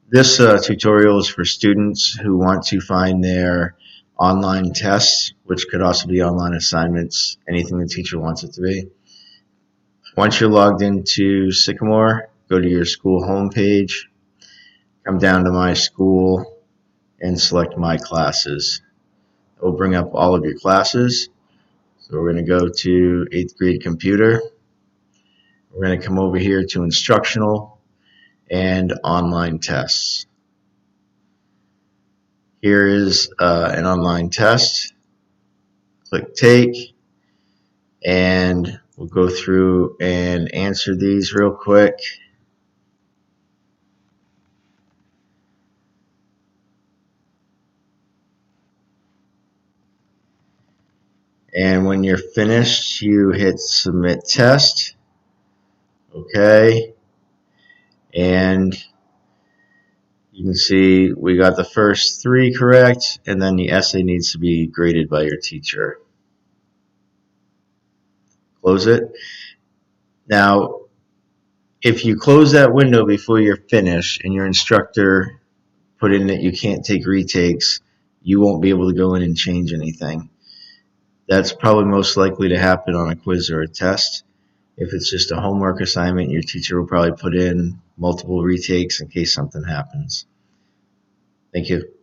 This tutorial is for students who want to find their online tests, which could also be online assignments, anything the teacher wants it to be. Once you're logged into Sycamore, go to your school homepage, come down to My School, and select My Classes. It will bring up all of your classes. So we're going to go to 8th grade computer. We're going to come over here to instructional and online tests. Here is an online test. Click take, and we'll go through and answer these real quick. And when you're finished, you hit submit test. Okay. And you can see we got the first 3 correct, and then the essay needs to be graded by your teacher. Close it. Now, if you close that window before you're finished and your instructor put in that you can't take retakes, you won't be able to go in and change anything. That's probably most likely to happen on a quiz or a test. If it's just a homework assignment, your teacher will probably put in multiple retakes in case something happens. Thank you.